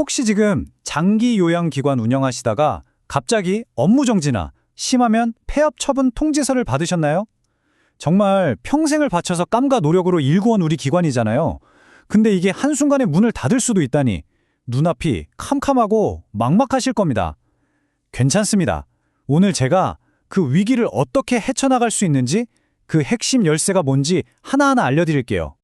혹시 지금 장기 요양기관 운영하시다가 갑자기 업무 정지나 심하면 폐업 처분 통지서를 받으셨나요? 정말 평생을 바쳐서 땀과 노력으로 일구어온 우리 기관이잖아요. 근데 이게 한순간에 문을 닫을 수도 있다니 눈앞이 캄캄하고 막막하실 겁니다. 괜찮습니다. 오늘 제가 그 위기를 어떻게 헤쳐나갈 수 있는지 그 핵심 열쇠가 뭔지 하나하나 알려드릴게요.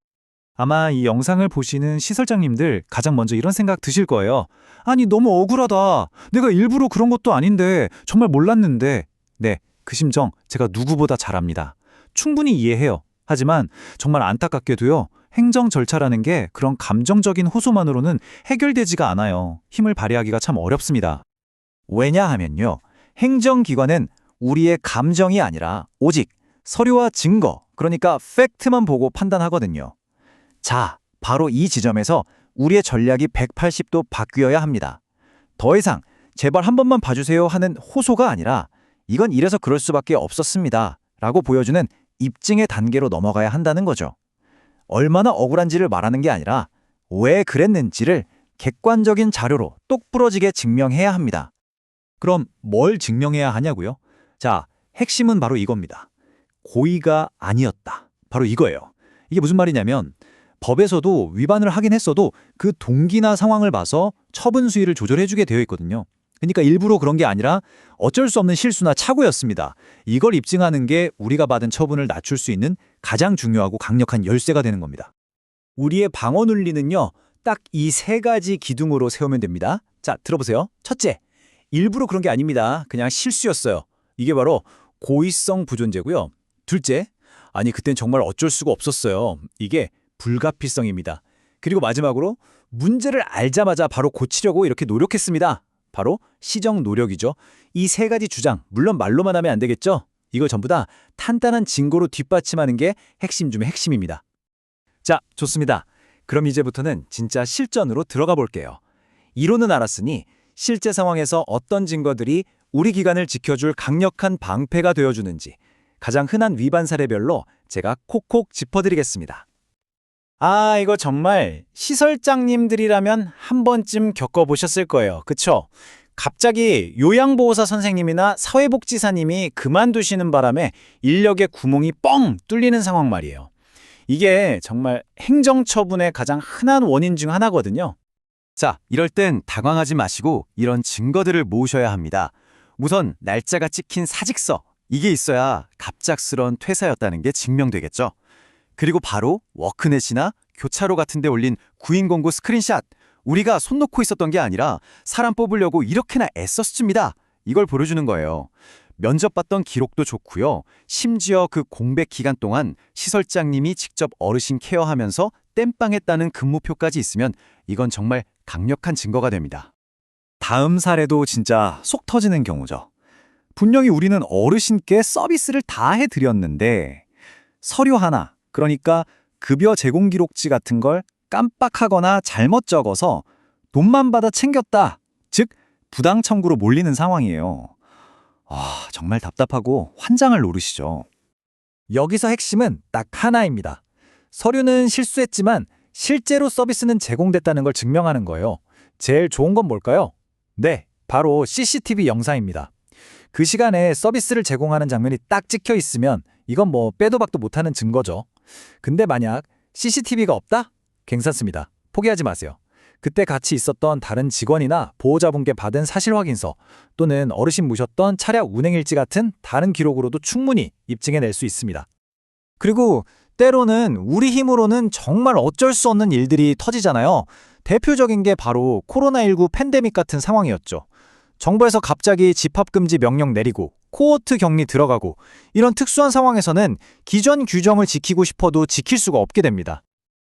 아마 이 영상을 보시는 시설장님들 가장 먼저 이런 생각 드실 거예요. 아니 너무 억울하다. 내가 일부러 그런 것도 아닌데 정말 몰랐는데. 네, 그 심정 제가 누구보다 잘 압니다. 충분히 이해해요. 하지만 정말 안타깝게도요. 행정 절차라는 게 그런 감정적인 호소만으로는 해결되지가 않아요. 힘을 발휘하기가 참 어렵습니다. 왜냐하면요. 행정기관은 우리의 감정이 아니라 오직 서류와 증거, 그러니까 팩트만 보고 판단하거든요. 자, 바로 이 지점에서 우리의 전략이 180도 바뀌어야 합니다. 더 이상 제발 한 번만 봐주세요 하는 호소가 아니라 이건 이래서 그럴 수밖에 없었습니다 라고 보여주는 입증의 단계로 넘어가야 한다는 거죠. 얼마나 억울한지를 말하는 게 아니라 왜 그랬는지를 객관적인 자료로 똑부러지게 증명해야 합니다. 그럼 뭘 증명해야 하냐고요? 자, 핵심은 바로 이겁니다. 고의가 아니었다. 바로 이거예요. 이게 무슨 말이냐면 법에서도 위반을 하긴 했어도 그 동기나 상황을 봐서 처분 수위를 조절해주게 되어 있거든요. 그러니까 일부러 그런 게 아니라 어쩔 수 없는 실수나 착오였습니다. 이걸 입증하는 게 우리가 받은 처분을 낮출 수 있는 가장 중요하고 강력한 열쇠가 되는 겁니다. 우리의 방어 논리는요. 딱 이 세 가지 기둥으로 세우면 됩니다. 자, 들어보세요. 첫째, 일부러 그런 게 아닙니다. 그냥 실수였어요. 이게 바로 고의성 부존재고요. 둘째, 아니 그땐 정말 어쩔 수가 없었어요. 이게 불가피성입니다. 그리고 마지막으로 문제를 알자마자 바로 고치려고 이렇게 노력했습니다. 바로 시정 노력이죠. 이 세 가지 주장, 물론 말로만 하면 안 되겠죠? 이걸 전부 다 탄탄한 증거로 뒷받침하는 게 핵심 중의 핵심입니다. 자, 좋습니다. 그럼 이제부터는 진짜 실전으로 들어가 볼게요. 이론은 알았으니 실제 상황에서 어떤 증거들이 우리 기관을 지켜줄 강력한 방패가 되어주는지 가장 흔한 위반 사례별로 제가 콕콕 짚어드리겠습니다. 아, 이거 정말 시설장님들이라면 한 번쯤 겪어보셨을 거예요. 그쵸? 갑자기 요양보호사 선생님이나 사회복지사님이 그만두시는 바람에 인력의 구멍이 뻥 뚫리는 상황 말이에요. 이게 정말 행정처분의 가장 흔한 원인 중 하나거든요. 자, 이럴 땐 당황하지 마시고 이런 증거들을 모으셔야 합니다. 우선 날짜가 찍힌 사직서, 이게 있어야 갑작스러운 퇴사였다는 게 증명되겠죠. 그리고 바로 워크넷이나 교차로 같은 데 올린 구인 공고 스크린샷, 우리가 손 놓고 있었던 게 아니라 사람 뽑으려고 이렇게나 애썼습니다. 이걸 보여주는 거예요. 면접 봤던 기록도 좋고요. 심지어 그 공백 기간 동안 시설장님이 직접 어르신 케어하면서 땜빵했다는 근무표까지 있으면 이건 정말 강력한 증거가 됩니다. 다음 사례도 진짜 속 터지는 경우죠. 분명히 우리는 어르신께 서비스를 다 해드렸는데 서류 하나, 그러니까 급여 제공 기록지 같은 걸 깜빡하거나 잘못 적어서 돈만 받아 챙겼다. 즉, 부당 청구로 몰리는 상황이에요. 아, 정말 답답하고 환장을 노르시죠. 여기서 핵심은 딱 하나입니다. 서류는 실수했지만 실제로 서비스는 제공됐다는 걸 증명하는 거예요. 제일 좋은 건 뭘까요? 네, 바로 CCTV 영상입니다. 그 시간에 서비스를 제공하는 장면이 딱 찍혀 있으면 이건 뭐 빼도 박도 못하는 증거죠. 근데 만약 CCTV가 없다? 괜찮습니다. 포기하지 마세요. 그때 같이 있었던 다른 직원이나 보호자분께 받은 사실 확인서 또는 어르신 모셨던 차량 운행일지 같은 다른 기록으로도 충분히 입증해낼 수 있습니다. 그리고 때로는 우리 힘으로는 정말 어쩔 수 없는 일들이 터지잖아요. 대표적인 게 바로 코로나19 팬데믹 같은 상황이었죠. 정부에서 갑자기 집합금지 명령 내리고 코호트 격리 들어가고 이런 특수한 상황에서는 기존 규정을 지키고 싶어도 지킬 수가 없게 됩니다.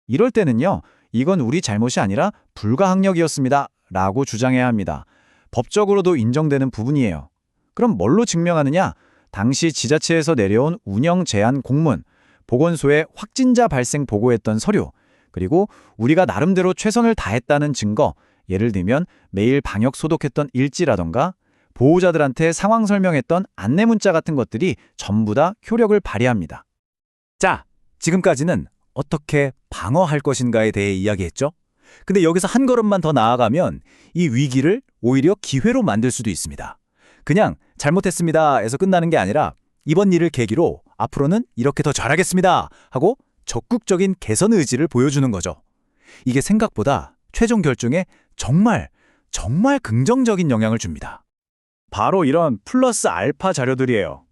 이럴 때는요. 이건 우리 잘못이 아니라 불가항력이었습니다. 라고 주장해야 합니다. 법적으로도 인정되는 부분이에요. 그럼 뭘로 증명하느냐? 당시 지자체에서 내려온 운영 제한 공문, 보건소에 확진자 발생 보고했던 서류, 그리고 우리가 나름대로 최선을 다했다는 증거, 예를 들면 매일 방역 소독했던 일지라던가 보호자들한테 상황 설명했던 안내 문자 같은 것들이 전부 다 효력을 발휘합니다. 자, 지금까지는 어떻게 방어할 것인가에 대해 이야기했죠? 근데 여기서 한 걸음만 더 나아가면 이 위기를 오히려 기회로 만들 수도 있습니다. 그냥 잘못했습니다 에서 끝나는 게 아니라 이번 일을 계기로 앞으로는 이렇게 더 잘하겠습니다 하고 적극적인 개선 의지를 보여주는 거죠. 이게 생각보다 최종 결정에 정말 긍정적인 영향을 줍니다. 바로 이런 플러스 알파 자료들이에요.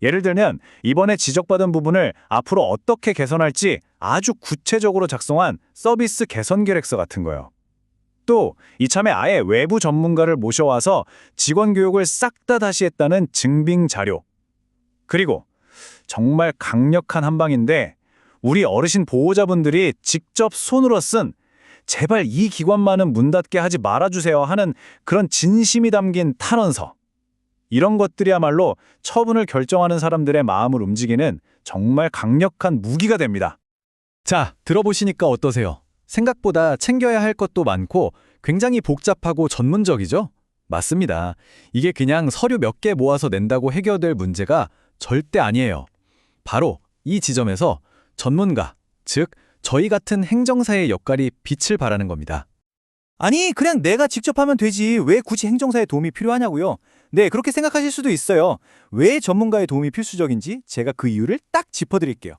예를 들면 이번에 지적받은 부분을 앞으로 어떻게 개선할지 아주 구체적으로 작성한 서비스 개선 계획서 같은 거요. 또 이참에 아예 외부 전문가를 모셔와서 직원 교육을 싹 다 다시 했다는 증빙 자료. 그리고 정말 강력한 한 방인데 우리 어르신 보호자분들이 직접 손으로 쓴 제발 이 기관만은 문 닫게 하지 말아주세요 하는 그런 진심이 담긴 탄원서. 이런 것들이야말로 처분을 결정하는 사람들의 마음을 움직이는 정말 강력한 무기가 됩니다. 자, 들어보시니까 어떠세요? 생각보다 챙겨야 할 것도 많고 굉장히 복잡하고 전문적이죠? 맞습니다. 이게 그냥 서류 몇 개 모아서 낸다고 해결될 문제가 절대 아니에요. 바로 이 지점에서 전문가, 즉 저희 같은 행정사의 역할이 빛을 발하는 겁니다. 아니, 그냥 내가 직접 하면 되지. 왜 굳이 행정사의 도움이 필요하냐고요? 네, 그렇게 생각하실 수도 있어요. 왜 전문가의 도움이 필수적인지 제가 그 이유를 딱 짚어드릴게요.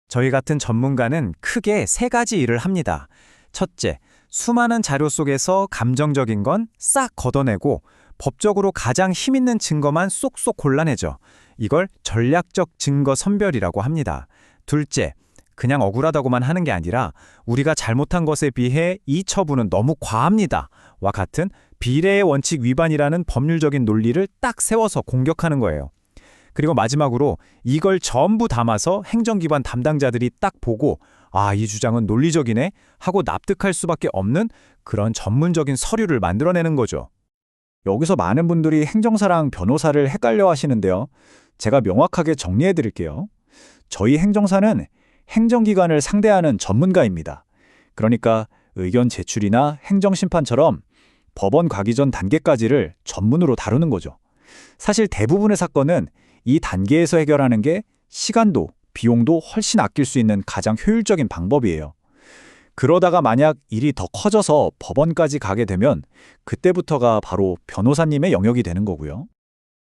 저희 같은 전문가는 크게 세 가지 일을 합니다. 첫째, 수많은 자료 속에서 감정적인 건 싹 걷어내고 법적으로 가장 힘있는 증거만 쏙쏙 골라내죠. 이걸 전략적 증거 선별이라고 합니다. 둘째, 그냥 억울하다고만 하는 게 아니라 우리가 잘못한 것에 비해 이 처분은 너무 과합니다. 와 같은 비례의 원칙 위반이라는 법률적인 논리를 딱 세워서 공격하는 거예요. 그리고 마지막으로 이걸 전부 담아서 행정기관 담당자들이 딱 보고 아, 이 주장은 논리적이네 하고 납득할 수밖에 없는 그런 전문적인 서류를 만들어내는 거죠. 여기서 많은 분들이 행정사랑 변호사를 헷갈려 하시는데요. 제가 명확하게 정리해 드릴게요. 저희 행정사는 행정기관을 상대하는 전문가입니다. 그러니까 의견 제출이나 행정심판처럼 법원 가기 전 단계까지를 전문으로 다루는 거죠. 사실 대부분의 사건은 이 단계에서 해결하는 게 시간도 비용도 훨씬 아낄 수 있는 가장 효율적인 방법이에요. 그러다가 만약 일이 더 커져서 법원까지 가게 되면 그때부터가 바로 변호사님의 영역이 되는 거고요.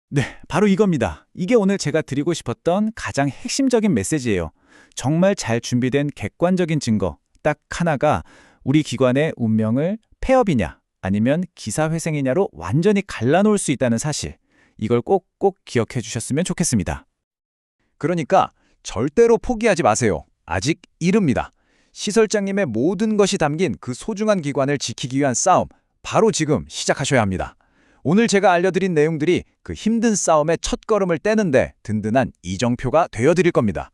네, 바로 이겁니다. 이게 오늘 제가 드리고 싶었던 가장 핵심적인 메시지예요. 정말 잘 준비된 객관적인 증거 딱 하나가 우리 기관의 운명을 폐업이냐 아니면 기사회생이냐로 완전히 갈라놓을 수 있다는 사실. 이걸 꼭 기억해 주셨으면 좋겠습니다. 그러니까 절대로 포기하지 마세요. 아직 이릅니다. 시설장님의 모든 것이 담긴 그 소중한 기관을 지키기 위한 싸움, 바로 지금 시작하셔야 합니다. 오늘 제가 알려드린 내용들이 그 힘든 싸움의 첫걸음을 떼는데 든든한 이정표가 되어드릴 겁니다.